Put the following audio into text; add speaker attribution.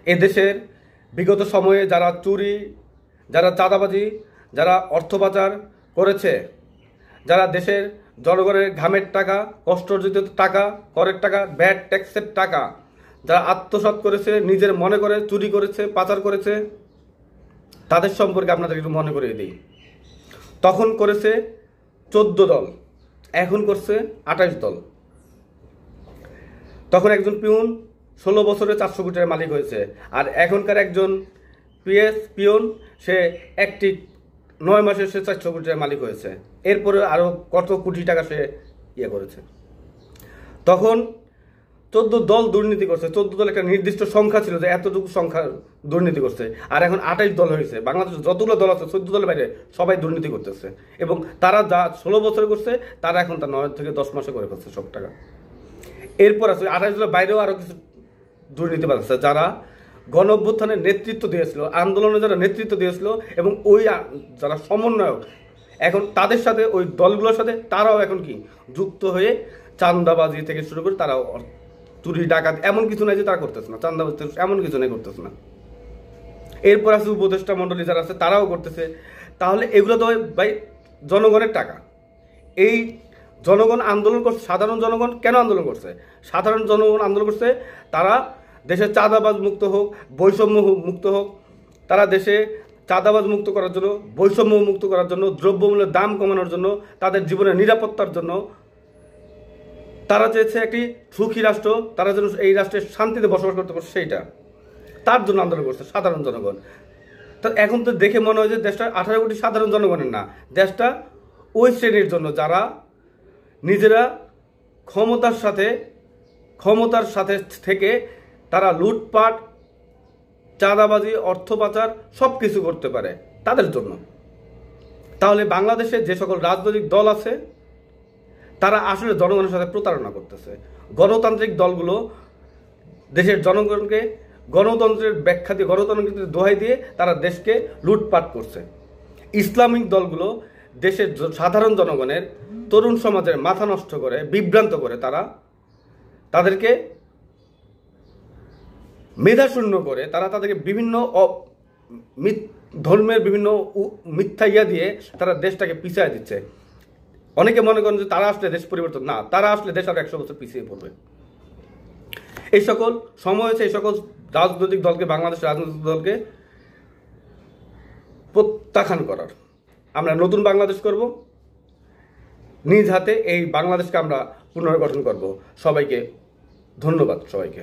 Speaker 1: এদেশের বিগত সময়ে যারা চুরি, যারা চাঁদাবাজি, যারা অর্থ পাচার করেছে, যারা দেশের জনগণের ঘামের টাকা, কষ্টার্জিত টাকা, করের টাকা, ভ্যাট ট্যাক্সের টাকা যারা আত্মসাৎ করেছে, নিজের মনে করে চুরি করেছে, পাচার করেছে, তাদের সম্পর্কে আপনাদের একটু মনে করিয়ে দিই। তখন করেছে 14 দল, এখন করছে 28 দল। তখন একজন পিউন 16 বছরে 400 কোটি টাকার মালিক হয়েছে, আর এখনকার একজন পিয়ন সে একটি 9 মাসে সে 400 কোটি টাকার মালিক হয়েছে। এরপরে আরও কত কোটি টাকা সে করেছে। তখন 14 দল দুর্নীতি করছে, 14 দল একটা নির্দিষ্ট সংখ্যা ছিল যে এতটুকু সংখ্যা দুর্নীতি করছে, আর এখন 28 দল হয়েছে। বাংলাদেশে যতগুলো দল আছে 14 দলের বাইরে সবাই দুর্নীতি করতেছে, এবং তারা যা 16 বছরে করছে তারা এখন তার 9 থেকে 10 মাসে করে ফেলছে সব টাকা। এরপর আছে 28 দলের বাইরেও আরও কিছু দুর্নীতিবাদ আছে যারা গণ অভ্যুত্থানের নেতৃত্ব দিয়েছিল, আন্দোলনে যারা নেতৃত্ব দিয়েছিল, এবং ওই যারা সমন্বয়ক এখন তাদের সাথে ওই দলগুলোর সাথে তারাও এখন কি যুক্ত হয়ে চাঁদাবাজি থেকে শুরু করে তারাও চুরি ডাকাত এমন কিছু নাই যে তারা করতেছে না, চাঁদাবাজি এমন কিছু নাই করতেছে না। এরপর আছে উপদেষ্টা মণ্ডলী যারা আছে তারাও করতেছে। তাহলে এগুলো তো ভাই জনগণের টাকা। এই জনগণ আন্দোলন করছে। সাধারণ জনগণ কেন আন্দোলন করছে? সাধারণ জনগণ আন্দোলন করছে তারা দেশে চাঁদাবাজ মুক্ত হোক, বৈষম্য মুক্ত হোক। তারা দেশে চাঁদাবাজ মুক্ত করার জন্য, বৈষম্য মুক্ত করার জন্য, দ্রব্যমূল্যের দাম কমানোর জন্য, তাদের জীবনের নিরাপত্তার জন্য। তারা চেয়েছে একটি সুখী রাষ্ট্র, তারা যেন এই রাষ্ট্রে শান্তিতে বসবাস করতে পারে, সেইটা তার জন্য আন্দোলন করছে সাধারণ জনগণ। তা এখন তো দেখে মনে হয় যে দেশটা 18 কোটি সাধারণ জনগণের না, দেশটা ওই শ্রেণীর জন্য যারা নিজেরা ক্ষমতার সাথে থেকে তারা লুটপাট, চাঁদাবাজি, অর্থ পাচার সব কিছু করতে পারে, তাদের জন্য। তাহলে বাংলাদেশে যে সকল রাজনৈতিক দল আছে তারা আসলে জনগণের সাথে প্রতারণা করতেছে। গণতান্ত্রিক দলগুলো দেশের জনগণকে গণতন্ত্রের ব্যাখ্যা দিয়ে, গণতন্ত্রের দোহাই দিয়ে তারা দেশকে লুটপাট করছে। ইসলামিক দলগুলো দেশের সাধারণ জনগণের, তরুণ সমাজের মাথা নষ্ট করে, বিভ্রান্ত করে, তারা তাদেরকে মেধাশূন্য করে, তারা তাদেরকে বিভিন্ন ধর্মের বিভিন্ন মিথ্যা দিয়ে তারা দেশটাকে পিছিয়ে দিচ্ছে। অনেকে মনে করেন যে তারা আসলে দেশ পরিবর্তন, না, তারা আসলে দেশ আরো 100 বছর পিছিয়ে পড়বে। এই সকল সময় হয়েছে এই সকল রাজনৈতিক দলকে, বাংলাদেশের রাজনৈতিক দলকে প্রত্যাখ্যান করার। আমরা নতুন বাংলাদেশ করব, নিজ হাতে এই বাংলাদেশকে আমরা পুনর্গঠন করব। সবাইকে ধন্যবাদ, সবাইকে।